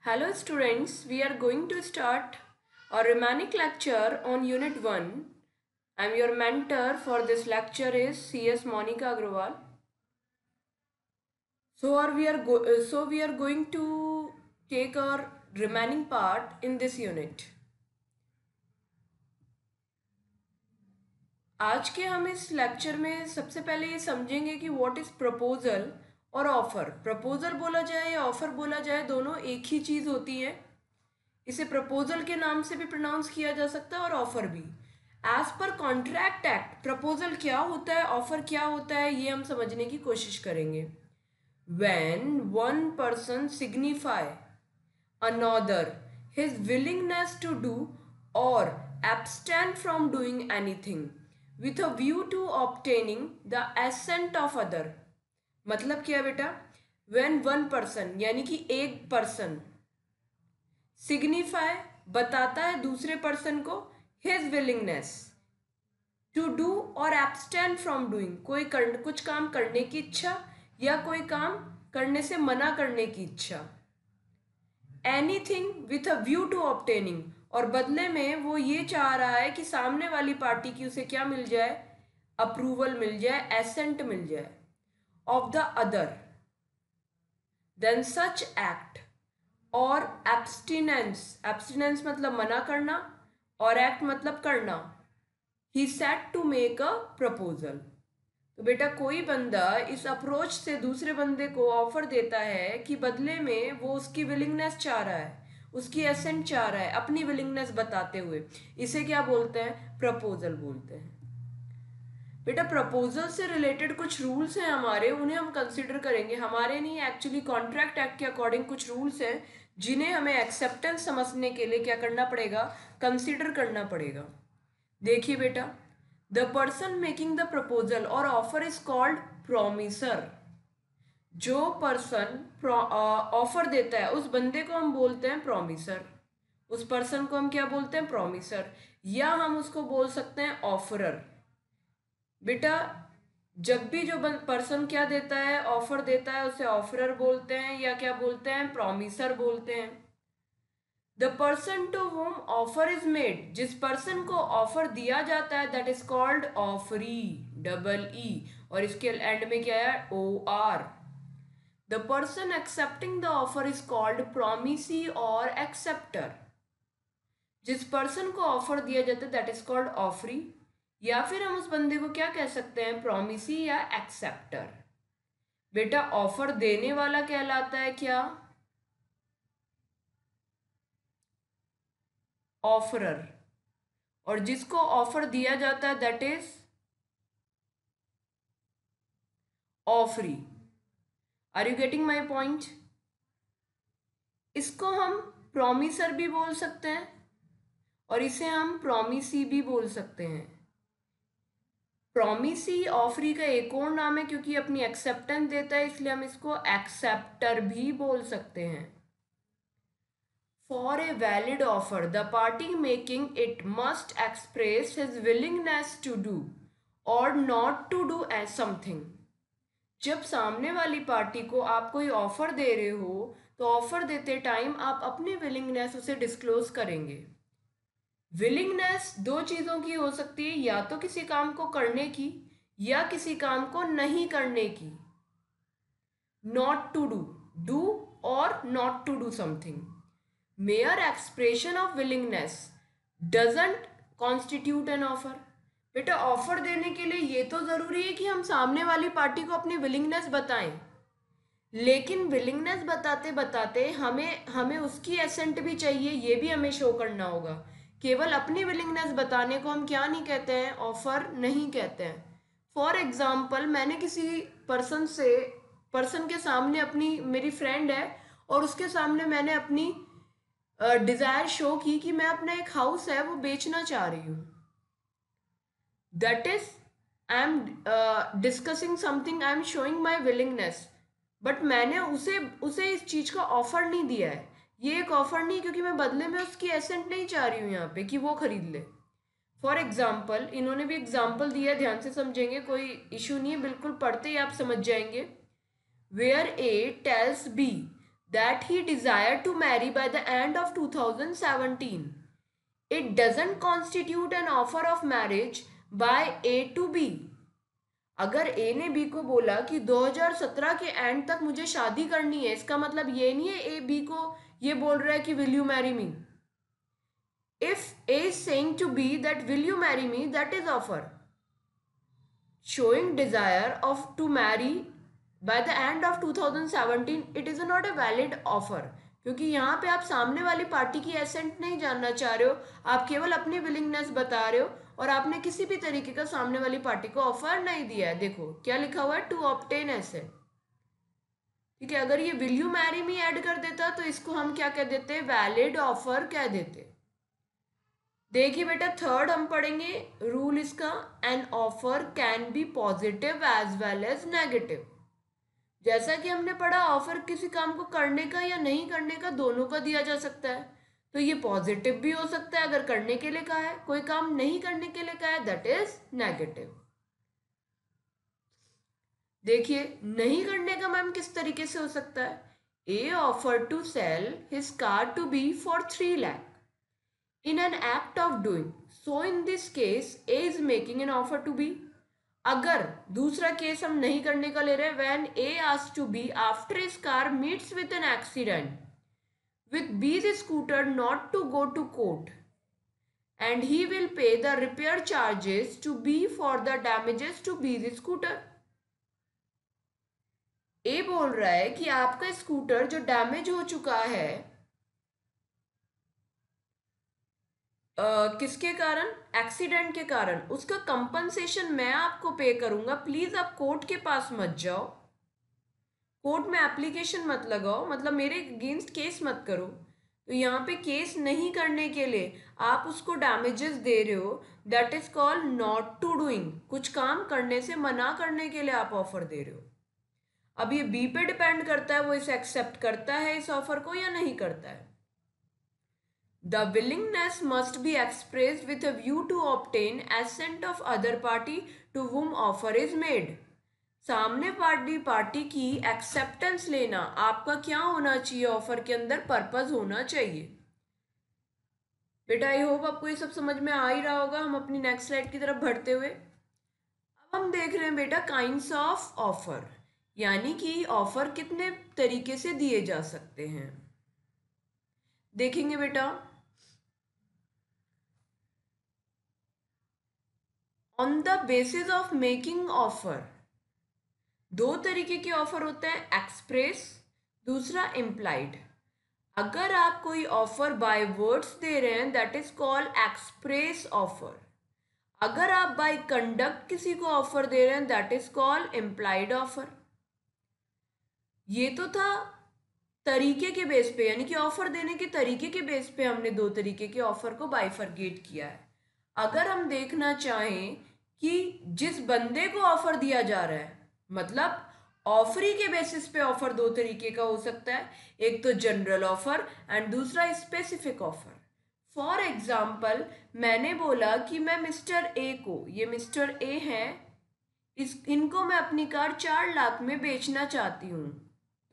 Hello students, we are going to start our Romanic lecture on Unit 1. I am your mentor for this lecture is CS Monica Agrawal. So we are going to take our remaining part in this unit. आज के हम इस lecture में सबसे पहले ये समझेंगे कि व्हाट इज़ प्रपोजल और ऑफ़र। प्रपोजल बोला जाए या ऑफ़र बोला जाए, दोनों एक ही चीज़ होती है। इसे प्रपोजल के नाम से भी प्रोनाउंस किया जा सकता है और ऑफ़र भी। As per contract act proposal क्या होता है, ऑफ़र क्या होता है, ये हम समझने की कोशिश करेंगे। When one person signify another his willingness to do or abstain from doing anything with a view to obtaining the assent of other। मतलब क्या बेटा, when one person यानी कि एक पर्सन, सिग्निफाई बताता है दूसरे पर्सन को, his willingness to do और abstain from doing कुछ काम करने की इच्छा या कोई काम करने से मना करने की इच्छा, anything with a view to obtaining, और बदले में वो ये चाह रहा है कि सामने वाली पार्टी की उसे क्या मिल जाए, अप्रूवल मिल जाए, एसेंट मिल जाए of the other, then such act और एब्सटिनेंस, एब्सटिनेंस मतलब मना करना और एक्ट मतलब करना, ही said to make a proposal. तो बेटा कोई बंदा इस अप्रोच से दूसरे बंदे को ऑफर देता है कि बदले में वो उसकी विलिंगनेस चाह रहा है, उसकी एसेंट चाह रहा है, अपनी विलिंगनेस बताते हुए, इसे क्या बोलते हैं, प्रपोजल बोलते हैं। बेटा प्रपोजल से रिलेटेड कुछ रूल्स हैं हमारे, उन्हें हम कंसिडर करेंगे। हमारे नहीं, एक्चुअली कॉन्ट्रैक्ट एक्ट के अकॉर्डिंग कुछ रूल्स हैं जिन्हें हमें एक्सेप्टेंस समझने के लिए क्या करना पड़ेगा, कंसिडर करना पड़ेगा। देखिए बेटा, the person making the proposal और ऑफर इज कॉल्ड प्रोमिसर। जो पर्सन ऑफर देता है उस बंदे को हम बोलते हैं प्रोमिसर, उस पर्सन को हम क्या बोलते हैं, प्रोमिसर, या हम उसको बोल सकते हैं ऑफरर। बेटा जब भी जो पर्सन क्या देता है, ऑफर देता है, उसे ऑफरर बोलते हैं या क्या बोलते हैं, प्रोमिसर बोलते हैं। The person to whom offer is made, जिस पर्सन को ऑफर दिया जाता है, that is called offeree, double E, और इसके एंड में क्या है, O R. The person accepting the offer is called promisee और एक्सेप्टर। जिस पर्सन को ऑफर दिया जाता है दैट इज कॉल्ड ऑफरी, या फिर हम उस बंदे को क्या कह सकते हैं, प्रोमिसी या एक्सेप्टर। बेटा ऑफर देने वाला कहलाता है क्या, ऑफरर, और जिसको ऑफर दिया जाता है that is offeree. Are you getting my point? इसको हम प्रोमिसर भी बोल सकते हैं और इसे हम प्रोमिसी भी बोल सकते हैं। प्रोमिसी ऑफरी का एक और नाम है, क्योंकि अपनी एक्सेप्टेंस देता है, इसलिए हम इसको एक्सेप्टर भी बोल सकते हैं। For a valid offer the party making it must express his willingness to do और not to do as something. जब सामने वाली पार्टी को आप कोई ऑफर दे रहे हो तो ऑफर देते टाइम आप अपनी विलिंगनेस उसे डिस्क्लोज करेंगे। विलिंगनेस दो चीज़ों की हो सकती है, या तो किसी काम को करने की या किसी काम को नहीं करने की। नॉट टू डू, डू और not to do something. Mere expression of willingness doesn't constitute an offer. बेटा ऑफर देने के लिए ये तो ज़रूरी है कि हम सामने वाली पार्टी को अपनी विलिंगनेस बताएं, लेकिन विलिंगनेस बताते बताते हमें उसकी एसेंट भी चाहिए, ये भी हमें शो करना होगा। केवल अपनी विलिंगनेस बताने को हम क्या नहीं कहते हैं, ऑफर नहीं कहते हैं। फॉर एग्जाम्पल, मैंने किसी पर्सन के सामने अपनी, मेरी फ्रेंड है और उसके सामने मैंने अपनी डिज़ायर शो की कि मैं अपना एक हाउस है वो बेचना चाह रही हूँ। That is I am discussing something, I am showing my willingness, but मैंने उसे इस चीज़ का ऑफर नहीं दिया है। ये एक ऑफर नहीं, क्योंकि मैं बदले में उसकी एसेंट नहीं चाह रही हूँ यहाँ पे कि वो खरीद ले। फॉर एग्जाम्पल, इन्होंने भी एग्जाम्पल दिया है, ध्यान से समझेंगे, कोई इशू नहीं है, बिल्कुल पढ़ते ही आप समझ जाएंगे। Where A tells B that he desired to marry by the end of 2017. It doesn't constitute an offer of marriage by A to B. अगर ए ने बी को बोला कि 2017 के एंड तक मुझे शादी करनी है, इसका मतलब ये नहीं है ए बी को ये बोल रहा है कि will you marry me. If A is saying to B that will you marry me, that is offer. Showing desire of to marry by the end of 2017, it is not a valid offer, क्योंकि यहाँ पे आप सामने वाली party की accent नहीं जानना चाह रहे हो, आप केवल अपनी विलिंगनेस बता रहे हो और आपने किसी भी तरीके का सामने वाली पार्टी को ऑफर नहीं दिया है. देखो क्या लिखा हुआ है, टू ऑब्टेन एसेट. ठीक है, अगर ये will you marry me add कर देता तो इसको हम क्या कह देते, वैलिड ऑफर कह देते. देखिए बेटा, थर्ड हम पढ़ेंगे रूल इसका, an offer can be positive as well as negative. जैसा कि हमने पढ़ा, ऑफर किसी काम को करने का या नहीं करने का दोनों का दिया जा सकता है. तो ये पॉजिटिव भी हो सकता है अगर करने के लिए कहा है, कोई काम नहीं करने के लिए कहा है, दैट इज नेगेटिव. देखिए नहीं करने का मैम किस तरीके से हो सकता है. A offer to sell his car to be for 3 lakh in an act of doing. So in this case A is making an offer to B. अगर दूसरा केस हम नहीं करने का ले रहे हैं, when A asks to B after his car meets with an accident with B's scooter not to go to court and he will pay the repair charges to B for the damages to B's scooter. A बोल रहा है कि आपका scooter जो damage हो चुका है किसके कारण, एक्सीडेंट के कारण, उसका कंपनसेशन मैं आपको पे करूंगा. प्लीज आप कोर्ट के पास मत जाओ, कोर्ट में एप्लीकेशन मत लगाओ, मतलब मेरे अगेंस्ट केस मत करो. तो यहाँ पे केस नहीं करने के लिए आप उसको डैमेजेस दे रहे हो, that is called not to doing. कुछ काम करने से मना करने के लिए आप ऑफर दे रहे हो. अब ये बी पे डिपेंड करता है, वो इसे एक्सेप्ट करता है इस ऑफर को या नहीं करता है. The willingness must be expressed with a view to obtain assent of other party to whom offer is made. सामने पार्टी की एक्सेप्टेंस लेना आपका क्या होना चाहिए, ऑफर के अंदर पर्पस होना चाहिए. बेटा आई होप आपको ये सब समझ में आ ही रहा होगा. हम अपनी नेक्स्ट स्लाइड की तरफ बढ़ते हुए अब हम देख रहे हैं बेटा काइंड्स ऑफ ऑफर, यानी कि ऑफर कितने तरीके से दिए जा सकते हैं. देखेंगे बेटा, on the basis of making offer, दो तरीके के ऑफर होते हैं, एक्सप्रेस, दूसरा इम्प्लाइड. अगर आप कोई ऑफर बाय वर्ड्स दे रहे हैं that is called express offer. अगर आप बाय कंडक्ट किसी को ऑफर दे रहे हैं that is called implied offer. ये तो था तरीके के बेस पे, यानी कि ऑफर देने के तरीके के बेस पे हमने दो तरीके के ऑफर को बाइफरगेट किया है. अगर हम देखना चाहें कि जिस बंदे को ऑफर दिया जा रहा है, मतलब ऑफरी के बेसिस पे ऑफर दो तरीके का हो सकता है, एक तो जनरल ऑफर एंड दूसरा स्पेसिफिक ऑफर. फॉर एग्जाम्पल मैंने बोला कि मैं मिस्टर ए को, ये मिस्टर ए हैं, इनको मैं अपनी कार 4 लाख में बेचना चाहती हूँ.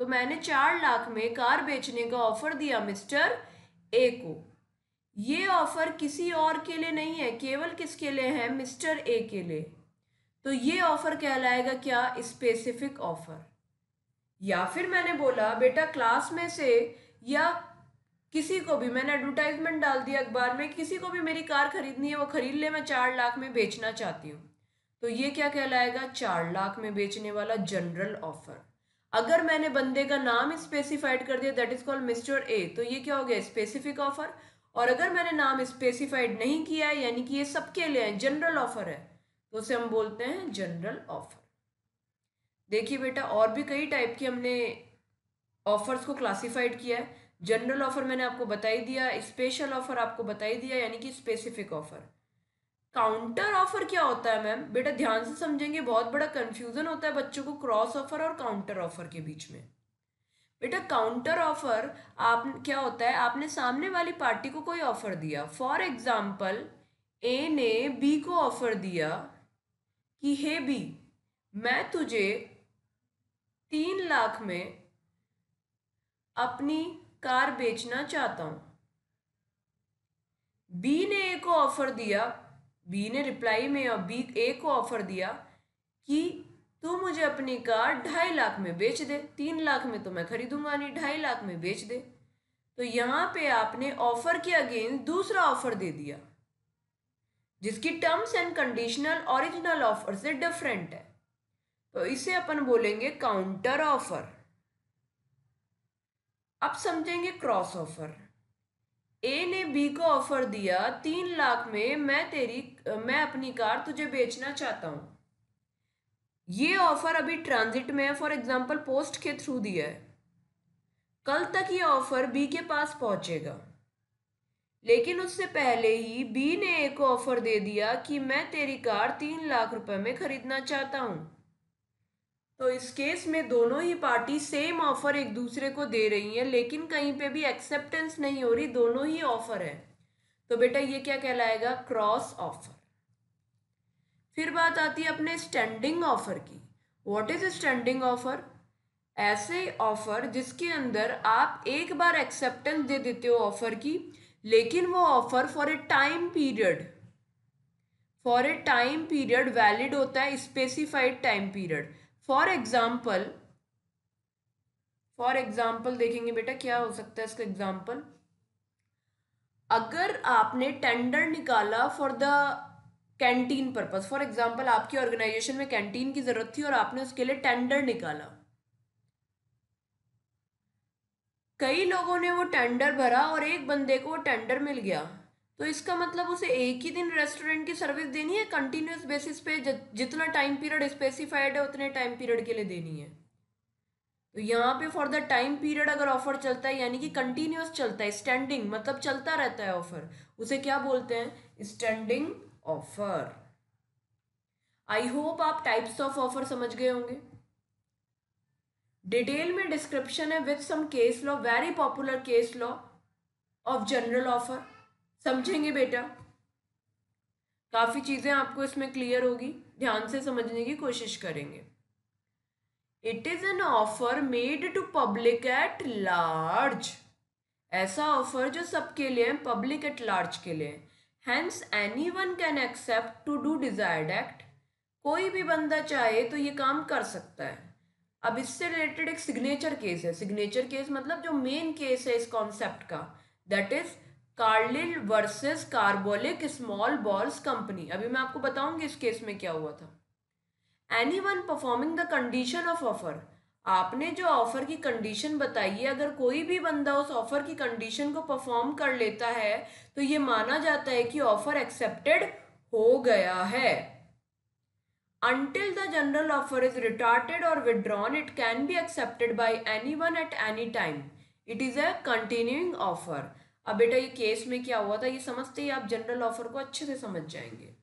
तो मैंने 4 लाख में कार बेचने का ऑफर दिया मिस्टर ए को. ये ऑफर किसी और के लिए नहीं है, केवल किसके लिए है, मिस्टर ए के लिए. तो ये ऑफर कहलाएगा क्या, स्पेसिफिक ऑफर. या फिर मैंने बोला बेटा क्लास में से या किसी को भी, मैंने एडवर्टाइजमेंट डाल दिया अखबार में, किसी को भी मेरी कार खरीदनी है वो खरीद ले, मैं 4 लाख में बेचना चाहती हूँ. तो ये क्या कहलाएगा, 4 लाख में बेचने वाला जनरल ऑफर. अगर मैंने बंदे का नाम स्पेसिफाइड कर दिया that is called mister A, तो ये क्या हो गया, स्पेसिफिक ऑफर. और अगर मैंने नाम स्पेसिफाइड नहीं किया है, यानी कि ये सबके लिए है, जनरल ऑफर है, तो उसे हम बोलते हैं जनरल ऑफर. देखिए बेटा और भी कई टाइप के हमने ऑफर्स को क्लासिफाइड किया है. जनरल ऑफर मैंने आपको बता ही दिया, स्पेशल ऑफर आपको बता ही दिया, यानी कि स्पेसिफिक ऑफर. काउंटर ऑफर क्या होता है मैम, बेटा ध्यान से समझेंगे, बहुत बड़ा कंफ्यूजन होता है बच्चों को क्रॉस ऑफर और काउंटर ऑफर के बीच में. बेटा काउंटर ऑफर आप क्या होता है, आपने सामने वाली पार्टी को कोई ऑफर दिया. फॉर एग्जाम्पल ए ने बी को ऑफर दिया कि हे बी, मैं तुझे 3 लाख में अपनी कार बेचना चाहता हूं। बी ने ए को ऑफर दिया, बी ने रिप्लाई में बी ए को ऑफर दिया कि तू मुझे अपनी कार 2.5 लाख में बेच दे, 3 लाख में तो मैं खरीदूंगा नहीं, 2.5 लाख में बेच दे। तो यहां पे आपने ऑफर के अगेंस्ट दूसरा ऑफर दे दिया जिसकी terms and conditional original offer से डिफरेंट है, तो इसे अपन बोलेंगे काउंटर ऑफर। अब समझेंगे क्रॉस ऑफर। ए ने बी को ऑफर दिया 3 लाख में मैं अपनी कार तुझे बेचना चाहता हूं। ये ऑफर अभी ट्रांजिट में है, फॉर एग्जांपल पोस्ट के थ्रू दिया है। कल तक ये ऑफर बी के पास पहुंचेगा, लेकिन उससे पहले ही बी ने ए को ऑफर दे दिया कि मैं तेरी कार 3 लाख रुपए में खरीदना चाहता हूं। तो इस केस में दोनों ही पार्टी सेम ऑफर एक दूसरे को दे रही हैं, लेकिन कहीं पे भी एक्सेप्टेंस नहीं हो रही, दोनों ही ऑफर है। तो बेटा ये क्या कहलाएगा? Cross offer. फिर बात आती है अपने स्टैंडिंग ऑफर की। What is standing offer? ऐसे ऑफर जिसके अंदर आप एक बार एक्सेप्टेंस दे देते हो ऑफर की, लेकिन वो offer for a time period valid होता है, specified time period. For example देखेंगे बेटा, क्या हो सकता है इसका एग्जाम्पल। अगर आपने टेंडर निकाला for the canteen purpose, for example आपकी ऑर्गेनाइजेशन में कैंटीन की जरूरत थी और आपने उसके लिए टेंडर निकाला, कई लोगों ने वो टेंडर भरा और एक बंदे को वो टेंडर मिल गया, तो इसका मतलब उसे एक ही दिन रेस्टोरेंट की सर्विस देनी है, कंटिन्यूस बेसिस पे जितना टाइम पीरियड स्पेसिफाइड है उतने टाइम पीरियड के लिए देनी है। तो यहाँ पे फॉर द टाइम पीरियड अगर ऑफर चलता है यानी कि कंटिन्यूस चलता है, स्टैंडिंग मतलब चलता रहता है ऑफर, उसे क्या बोलते हैं? Standing offer. आई होप आप टाइप्स ऑफ ऑफर समझ गए होंगे। डिटेल में डिस्क्रिप्शन है with some case law, very popular case law of general offer. समझेंगे बेटा, काफी चीजें आपको इसमें क्लियर होगी, ध्यान से समझने की कोशिश करेंगे। It is an offer made to public at large. ऐसा ऑफर जो सबके लिए, पब्लिक एट लार्ज के लिए। Hence anyone can accept to do desired act. कोई भी बंदा चाहे तो ये काम कर सकता है। अब इससे रिलेटेड एक सिग्नेचर केस है। सिग्नेचर केस मतलब जो मेन केस है इस कॉन्सेप्ट का, that is Carlill versus carbolic small balls company. अभी मैं आपको बताऊंगी इस केस में क्या हुआ था। Anyone performing the condition of offer. आपने जो ऑफर की कंडीशन बताई है, अगर कोई भी बंदा उस ऑफर की कंडीशन को परफॉर्म कर लेता है तो ये माना जाता है कि ऑफर एक्सेप्टेड हो गया है। Until the general offer is retorted or withdrawn, it can be accepted by anyone at any time. It is a continuing offer. अब बेटा ये केस में क्या हुआ था ये समझते ही आप जनरल ऑफर को अच्छे से समझ जाएंगे।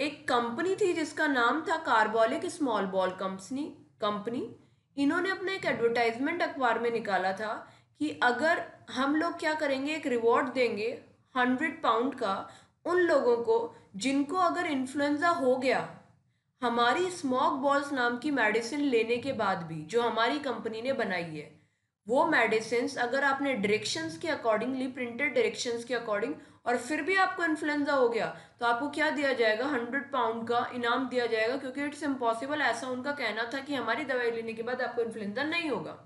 एक कंपनी थी जिसका नाम था कार्बोलिक स्मॉल बॉल कंपनी। इन्होंने अपना एक एडवर्टाइजमेंट अखबार में निकाला था कि अगर हम लोग क्या करेंगे, एक रिवॉर्ड देंगे 100 पाउंड का उन लोगों को जिनको अगर इन्फ्लुएंजा हो गया हमारी स्मॉक बॉल्स नाम की मेडिसिन लेने के बाद भी, जो हमारी कंपनी ने बनाई है, वो मेडिसिन अगर आपने डायरेक्शंस के अकॉर्डिंगली, प्रिंटेड डायरेक्शंस के अकॉर्डिंग, और फिर भी आपको इन्फ्लुएंजा हो गया तो आपको क्या दिया जाएगा? 100 पाउंड का इनाम दिया जाएगा, क्योंकि इट्स इम्पॉसिबल, ऐसा उनका कहना था कि हमारी दवाई लेने के बाद आपको इन्फ्लुएंजा नहीं होगा।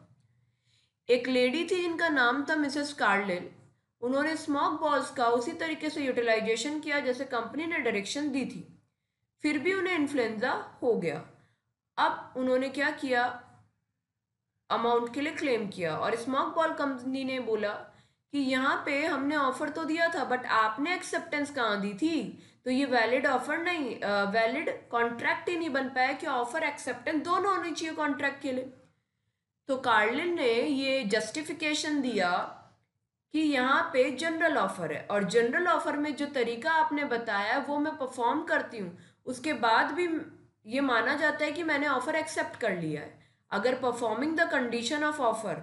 एक लेडी थी जिनका नाम था मिसेस कार्लिल। उन्होंने स्मॉक बॉल्स का उसी तरीके से यूटिलाइजेशन किया जैसे कंपनी ने डायरेक्शन दी थी, फिर भी उन्हें इन्फ्लुएंजा हो गया। अब उन्होंने क्या किया, अमाउंट के लिए क्लेम किया, और स्मॉक बॉल कंपनी ने बोला कि यहाँ पे हमने ऑफर तो दिया था बट आपने एक्सेप्टेंस कहाँ दी थी, तो ये वैलिड ऑफर नहीं, वैलिड कॉन्ट्रैक्ट ही नहीं बन पाया कि ऑफर एक्सेप्टेंस दोनों होनी चाहिए कॉन्ट्रैक्ट के लिए। तो कार्लिन ने ये जस्टिफिकेशन दिया कि यहाँ पे जनरल ऑफर है और जनरल ऑफर में जो तरीका आपने बताया वो मैं परफॉर्म करती हूँ, उसके बाद भी ये माना जाता है कि मैंने ऑफर एक्सेप्ट कर लिया है। अगर performing the condition of offer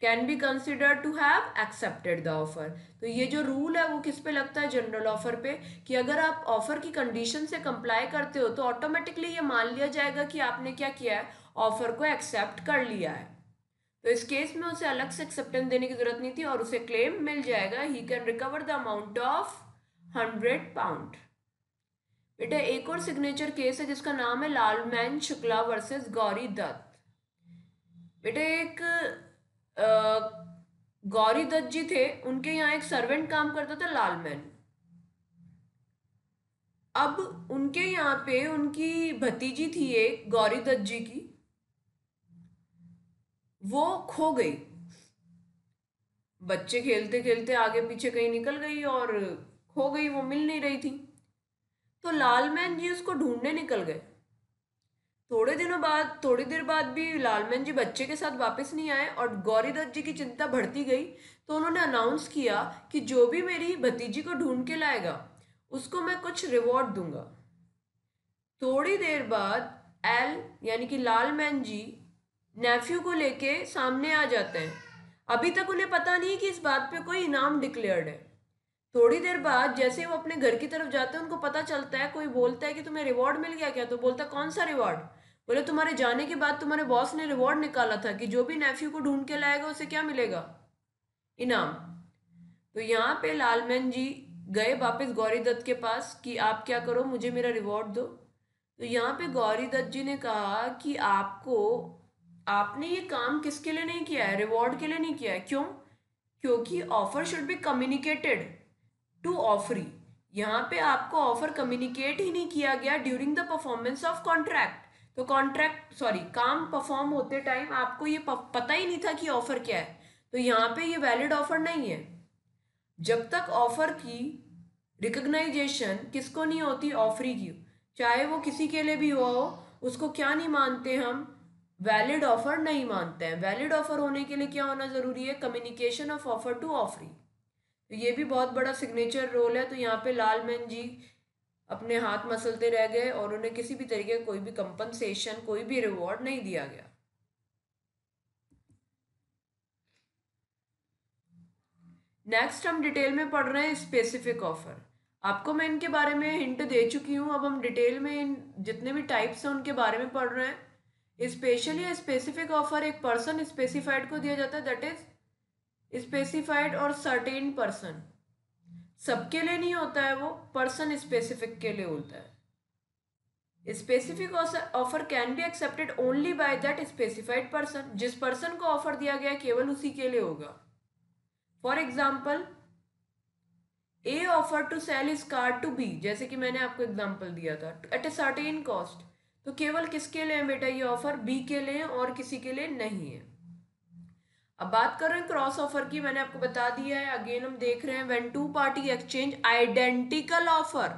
can be consider to have accepted the offer. तो ये जो रूल है वो किस पे लगता है? जनरल ऑफर पे, कि अगर आप ऑफर की कंडीशन से कंप्लाई करते हो तो ऑटोमेटिकली ये मान लिया जाएगा कि आपने क्या किया है, ऑफर को एक्सेप्ट कर लिया है। तो इस केस में उसे अलग से एक्सेप्टेंस देने की जरूरत नहीं थी और उसे क्लेम मिल जाएगा, he can recover the amount of 100 pound. बेटा एक और सिग्नेचर केस है जिसका नाम है लालमैन शुक्ला वर्सेस गौरी दत्त। बेटा एक गौरी दत्त जी थे, उनके यहाँ एक सर्वेंट काम करता था लालमैन। अब उनके यहाँ पे उनकी भतीजी थी एक गौरी दत्त जी की, वो खो गई। बच्चे खेलते खेलते आगे पीछे कहीं निकल गई और खो गई, वो मिल नहीं रही थी। तो लालमैन जी उसको ढूंढने निकल गए। थोड़ी देर बाद भी लालमैन जी बच्चे के साथ वापस नहीं आए और गौरी दत्त जी की चिंता बढ़ती गई। तो उन्होंने अनाउंस किया कि जो भी मेरी भतीजी को ढूंढ के लाएगा उसको मैं कुछ रिवॉर्ड दूंगा। थोड़ी देर बाद एल यानी कि लालमैन जी नेफ्यू को लेके सामने आ जाते हैं। अभी तक उन्हें पता नहीं कि इस बात पे कोई इनाम डिक्लेयर्ड है। थोड़ी देर बाद जैसे वो अपने घर की तरफ जाते हैं, उनको पता चलता है, कोई बोलता है कि तुम्हें रिवॉर्ड मिल गया क्या? तो बोलता कौन सा रिवॉर्ड? बोले तुम्हारे जाने के बाद तुम्हारे बॉस ने रिवॉर्ड निकाला था कि जो भी नेफ्यू को ढूंढ के लाएगा उसे क्या मिलेगा? इनाम। तो यहाँ पे लालमैन जी गए वापस गौरी दत्त के पास कि आप क्या करो, मुझे मेरा रिवॉर्ड दो। तो यहाँ पे गौरी दत्त जी ने कहा कि आपने ये काम किसके लिए नहीं किया है? रिवॉर्ड के लिए नहीं किया है। क्यों? क्योंकि offer should be communicated to offeree. यहाँ पे आपको ऑफर कम्युनिकेट ही नहीं किया गया during the performance of contract. तो काम परफॉर्म होते टाइम आपको ये पता ही नहीं था कि ऑफर क्या है। तो यहाँ पे ये वैलिड ऑफर नहीं है। जब तक ऑफर की रिकग्नाइजेशन किसको नहीं होती? ऑफरी की। चाहे वो किसी के लिए भी हो, उसको क्या नहीं मानते हम? वैलिड ऑफर नहीं मानते हैं। वैलिड ऑफर होने के लिए क्या होना जरूरी है? Communication of offer to offeree. तो ये भी बहुत बड़ा सिग्नेचर रोल है। तो यहाँ पे लालमैन जी अपने हाथ मसलते रह गए और उन्हें किसी भी तरीके का कोई भी कंपनसेशन, कोई भी रिवॉर्ड नहीं दिया गया। नेक्स्ट हम डिटेल में पढ़ रहे हैं स्पेसिफिक ऑफर। आपको मैं इनके बारे में हिंट दे चुकी हूँ, अब हम डिटेल में इन जितने भी टाइप्स हैं उनके बारे में पढ़ रहे हैं। स्पेशली स्पेसिफिक ऑफर एक पर्सन स्पेसिफाइड को दिया जाता है, दैट इज स्पेसिफाइड और सर्टेन पर्सन। सबके लिए नहीं होता है, वो पर्सन स्पेसिफिक के लिए होता है। Specific offer can be accepted only by that specified person. जिस पर्सन को ऑफर दिया गया केवल उसी के लिए होगा। For example, a offer to sell his car to B, जैसे कि मैंने आपको एग्जाम्पल दिया था, एट ए सर्टेन कॉस्ट। तो केवल किसके लिए है बेटा ये ऑफर? बी के लिए और किसी के लिए नहीं है। अब बात कर रहे हैं क्रॉस ऑफर की। मैंने आपको बता दिया है, अगेन हम देख रहे हैं, when two party exchange identical offer.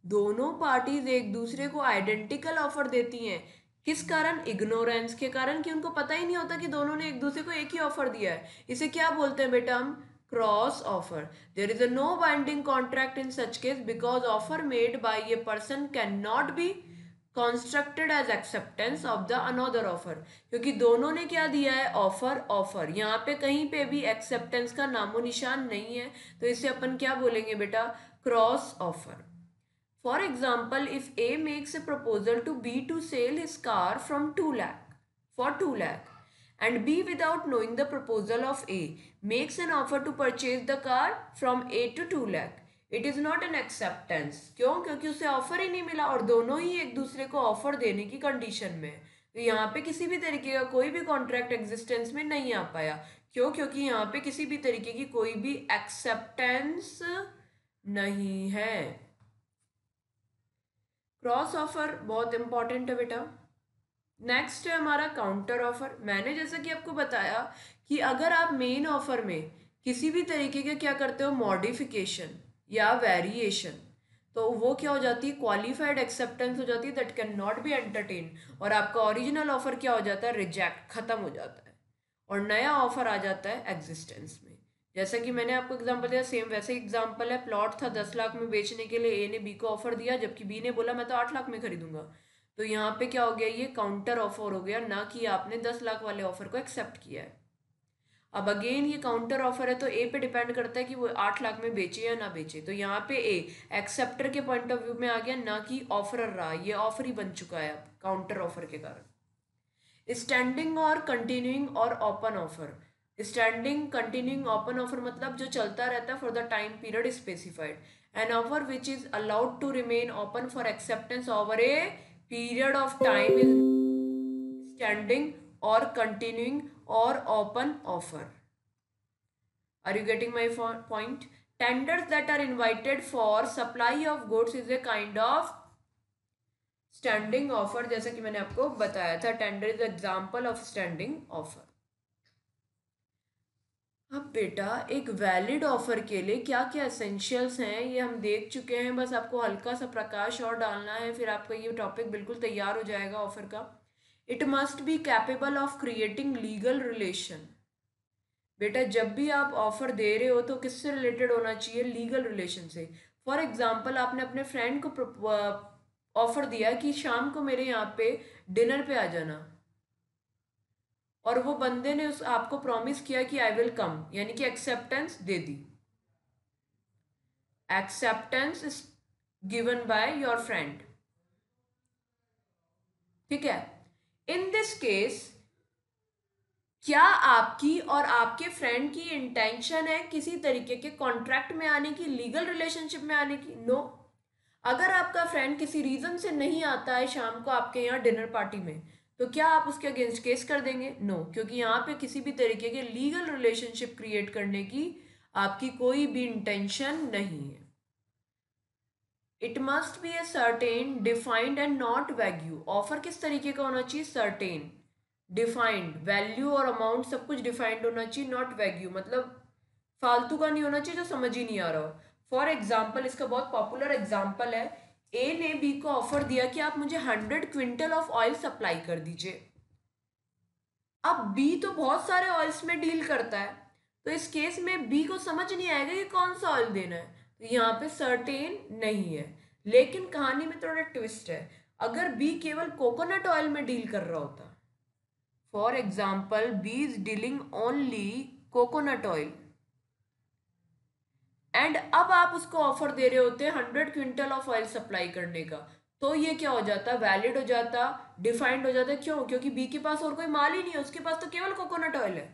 दोनों पार्टीज एक दूसरे को आइडेंटिकल ऑफर देती हैं। किस कारण? इग्नोरेंस के कारण, कि उनको पता ही नहीं होता कि दोनों ने एक दूसरे को एक ही ऑफर दिया है। इसे क्या बोलते हैं बेटा हम? Cross offer. There is a no binding contract in such case because offer made by a person can not be constructed as acceptance of the another offer. क्योंकि दोनों ने क्या दिया है? ऑफर। ऑफर यहाँ पे कहीं पे भी एक्सेप्टेंस का नामो निशान नहीं है, तो इसे अपन क्या बोलेंगे बेटा? Cross offer. For example, if A makes a proposal to B to sell his car from 2 lakh for 2 lakh and B without knowing the proposal of A makes an offer to purchase the car from A to 2 lakh, it is not an acceptance। क्यों? क्योंकि उसे offer ही नहीं मिला और दोनों ही एक दूसरे को ऑफर देने की कंडीशन में। तो यहाँ पे किसी भी तरीके का कोई भी कॉन्ट्रैक्ट एग्जिस्टेंस में नहीं आ पाया। क्यों? क्योंकि यहाँ पे किसी भी तरीके की कोई भी एक्सेप्टेंस नहीं है। क्रॉस ऑफर बहुत इंपॉर्टेंट है बेटा। नेक्स्ट है हमारा काउंटर ऑफर। मैंने जैसा कि आपको बताया कि अगर आप मेन ऑफर में किसी भी तरीके के क्या करते हो? मॉडिफिकेशन या वेरिएशन, तो वो क्या हो जाती है? क्वालिफाइड एक्सेप्टेंस हो जाती है, that can not be entertain. और आपका ओरिजिनल ऑफर क्या हो जाता है? रिजेक्ट, खत्म हो जाता है और नया ऑफर आ जाता है एग्जिस्टेंस में। जैसा कि मैंने आपको एग्जांपल दिया, सेम वैसे एग्जांपल है। प्लॉट था 10 लाख में बेचने के लिए, ए ने बी को ऑफर दिया, जबकि बी ने बोला मैं तो 8 लाख में खरीदूंगा। तो यहाँ पे क्या हो गया? ये काउंटर ऑफर हो गया, ना कि आपने 10 लाख वाले ऑफर को एक्सेप्ट किया है। अब अगेन ये काउंटर ऑफर है, तो ए पे डिपेंड करता है कि वो 8 लाख में बेचे या ना बेचे। तो यहाँ पे ए एक्सेप्टर के पॉइंट ऑफ व्यू में आ गया, ना कि ऑफरर रहा। ये ऑफर ही बन चुका है अब काउंटर ऑफर के कारण। स्टैंडिंग और कंटिन्यूइंग और open offer. Standing, continuing, open offer मतलब जो चलता रहता है for the time period specified. An offer which is allowed to remain open for acceptance over a period of time is standing और कंटिन्यूइंग और open offer. Are you getting my point? Tenders that are invited for supply of goods is a kind of standing offer, जैसा कि मैंने आपको बताया था। Tender is example of standing offer. अब बेटा एक वैलिड ऑफर के लिए क्या क्या एसेंशियल्स हैं ये हम देख चुके हैं, बस आपको हल्का सा प्रकाश और डालना है, फिर आपका ये टॉपिक बिल्कुल तैयार हो जाएगा ऑफर का। It must be capable of creating legal relation. बेटा जब भी आप ऑफर दे रहे हो तो किससे रिलेटेड होना चाहिए? लीगल रिलेशन से। फॉर एग्जाम्पल आपने अपने फ्रेंड को ऑफर दिया कि शाम को मेरे यहाँ पे डिनर पे आ जाना, और वो बंदे ने उस आपको प्रॉमिस किया कि आई विल कम, यानी कि acceptance they the. Acceptance is given by your friend, ठीक है। इन दिस केस क्या आपकी और आपके फ्रेंड की इंटेंशन है किसी तरीके के कॉन्ट्रैक्ट में आने की, लीगल रिलेशनशिप में आने की? नो। अगर आपका फ्रेंड किसी रीजन से नहीं आता है शाम को आपके यहाँ डिनर पार्टी में, तो क्या आप उसके अगेंस्ट केस कर देंगे? नो, क्योंकि यहाँ पे किसी भी तरीके के लीगल रिलेशनशिप क्रिएट करने की आपकी कोई भी इंटेंशन नहीं है। It must B a certain, defined and not wagyu. Offer किस तरीके का होना चाहिए? सर्टेन, डिफाइंड, वैल्यू और अमाउंट सब कुछ डिफाइंड होना चाहिए, नॉट वैग्यू मतलब फालतू का नहीं होना चाहिए जो समझ ही नहीं आ रहा हो। फॉर एग्जाम्पल, इसका बहुत पॉपुलर एग्जाम्पल है, ए ने बी को ऑफर दिया कि आप मुझे 100 क्विंटल ऑफ ऑयल सप्लाई कर दीजिए। अब बी तो बहुत सारे ऑयल्स में डील करता है, तो इस केस में बी को समझ नहीं आएगा कि कौन सा ऑयल देना है, तो यहाँ पे सर्टेन नहीं है। लेकिन कहानी में थोड़ा ट्विस्ट है, अगर बी केवल कोकोनट ऑयल में डील कर रहा होता, for example B is dealing only coconut oil, and अब आप उसको ऑफर दे रहे होते 100 क्विंटल ऑफ ऑयल सप्लाई करने का, तो ये क्या हो जाता? वैलिड हो जाता, डिफाइंड हो जाता। क्यों? क्योंकि बी के पास और कोई माल ही नहीं है, उसके पास तो केवल कोकोनट ऑयल है,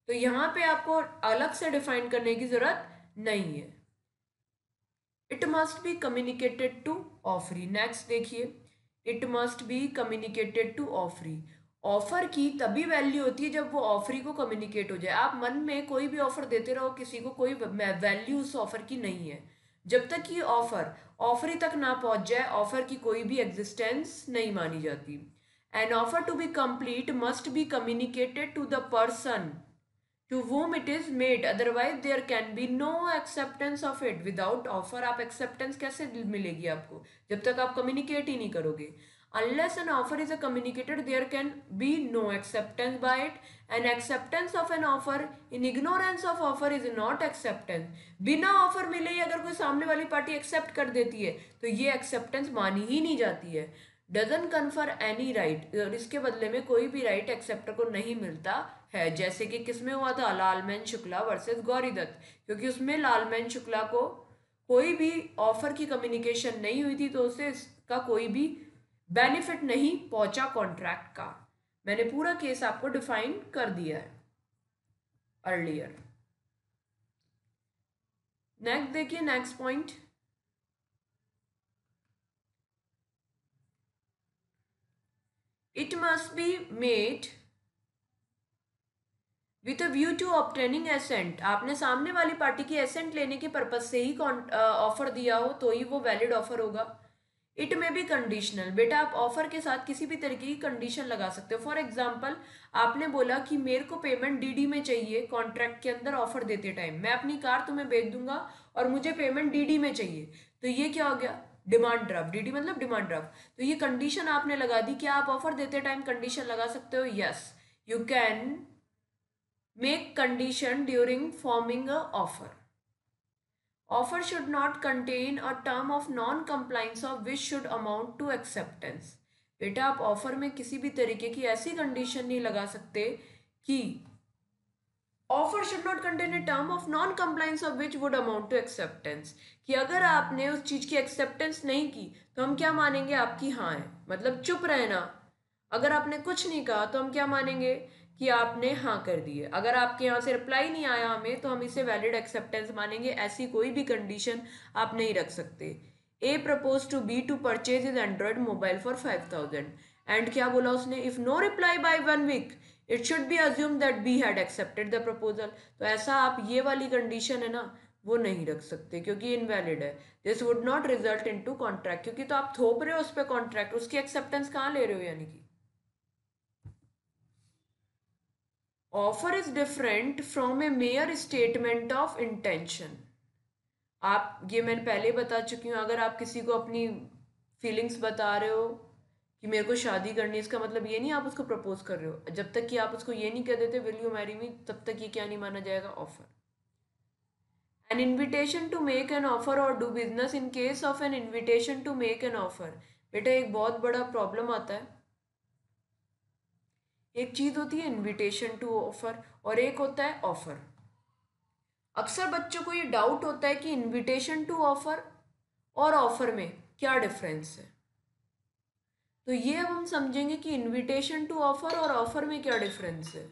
तो यहाँ पे आपको अलग से डिफाइन करने की जरूरत नहीं है। It must be communicated to offeree. Next देखिए, it must be communicated to offeree. Offer की तभी वैल्यू होती है जब वो ऑफरी को कम्युनिकेट हो जाए। आप मन में कोई भी ऑफर देते रहो किसी को, कोई वैल्यू उस ऑफर की नहीं है। जब तक कि ऑफर ऑफरी तक ना पहुंच जाए, ऑफर की कोई भी एग्जिस्टेंस नहीं मानी जाती। An offer to be complete must be communicated to the person to whom it is made, otherwise there can be no acceptance of it। without offer आप acceptance कैसे मिलेगी आपको जब तक आप communicate ही नहीं करोगे? unless an offer is communicated there can be no acceptance by it, and acceptance of an offer in ignorance of offer is not acceptance। बिना ऑफर मिले ही अगर कोई सामने वाली पार्टी एक्सेप्ट कर देती है तो ये एक्सेप्टेंस मानी ही नहीं जाती है। डजन कन्फर एनी राइट, और इसके बदले में कोई भी राइट एक्सेप्टर को नहीं मिलता है। जैसे कि किसमें हुआ था? लालमैन शुक्ला वर्सेस गौरीदत्त, क्योंकि उसमें लालमैन शुक्ला को कोई भी ऑफर की कम्युनिकेशन नहीं हुई थी, तो उसे इसका कोई भी बेनिफिट नहीं पहुंचा कॉन्ट्रैक्ट का। मैंने पूरा केस आपको डिफाइन कर दिया है अर्लियर। नेक्स्ट देखिए, next point, it must be made with a view to obtaining assent. आपने सामने वाली पार्टी की एसेंट लेने के पर्पज से ही ऑफर दिया हो तो ही वो वैलिड ऑफर होगा। इट में बी कंडीशनल। बेटा आप ऑफर के साथ किसी भी तरीके की कंडीशन लगा सकते हो। फॉर एग्जाम्पल आपने बोला कि मेरे को पेमेंट डीडी में चाहिए, कॉन्ट्रैक्ट के अंदर ऑफर देते टाइम मैं अपनी कार तुम्हें बेच दूंगा और मुझे पेमेंट डीडी में चाहिए, तो ये क्या हो गया? Demand draft. डीडी मतलब डिमांड ड्राफ्ट। तो ये कंडीशन आपने लगा दी। क्या आप ऑफर देते टाइम कंडीशन लगा सकते हो? Yes, you can make condition during forming a offer. Offer should not contain a term of non-compliance of which should amount to acceptance। बेटा आप ऑफर में किसी भी तरीके की ऐसी कंडीशन नहीं लगा सकते कि offer should not contain a term of non compliance of which would amount to acceptance, कि अगर आपने उस चीज की एक्सेप्टेंस नहीं की तो हम क्या मानेंगे? आपकी हाँ है, मतलब चुप रहना, अगर आपने कुछ नहीं कहा तो हम क्या मानेंगे कि आपने हाँ कर दी है। अगर आपके यहाँ से रिप्लाई नहीं आया हमें तो हम इसे वैलिड एक्सेप्टेंस मानेंगे। ऐसी कोई भी कंडीशन आप नहीं रख सकते। A propose to be to purchase is android mobile for 5000 and क्या बोला उसने, if no reply by 1 week it should be assume that be had accepted the proposal. तो ऐसा आप ये वाली कंडीशन है ना वो नहीं रख सकते क्योंकि इनवैलिड है। This would not result in to contract, क्योंकि तो आप थोप रहे हो उस पर कॉन्ट्रैक्ट, उसकी एक्सेप्टेंस कहाँ ले रहे हो यानी कि। Offer is different from A mayor statement of intention. आप ये मैंने पहले बता चुकी हूँ, अगर आप किसी को अपनी फीलिंग्स बता रहे हो कि मेरे को शादी करनी है, इसका मतलब ये नहीं आप उसको प्रपोज कर रहे हो। जब तक कि आप उसको ये नहीं कह देते विल यू मैरी मी, तब तक ये क्या नहीं माना जाएगा, offer. An invitation to make an offer और do business. In case of an invitation to make an offer, बेटा एक बहुत बड़ा प्रॉब्लम आता है। एक चीज होती है इन्विटेशन टू ऑफर और एक होता है ऑफर। अक्सर बच्चों को ये डाउट होता है कि इनविटेशन टू ऑफर और ऑफर में क्या डिफरेंस है। तो ये अब हम समझेंगे कि इनविटेशन टू ऑफर और ऑफर में क्या डिफरेंस है।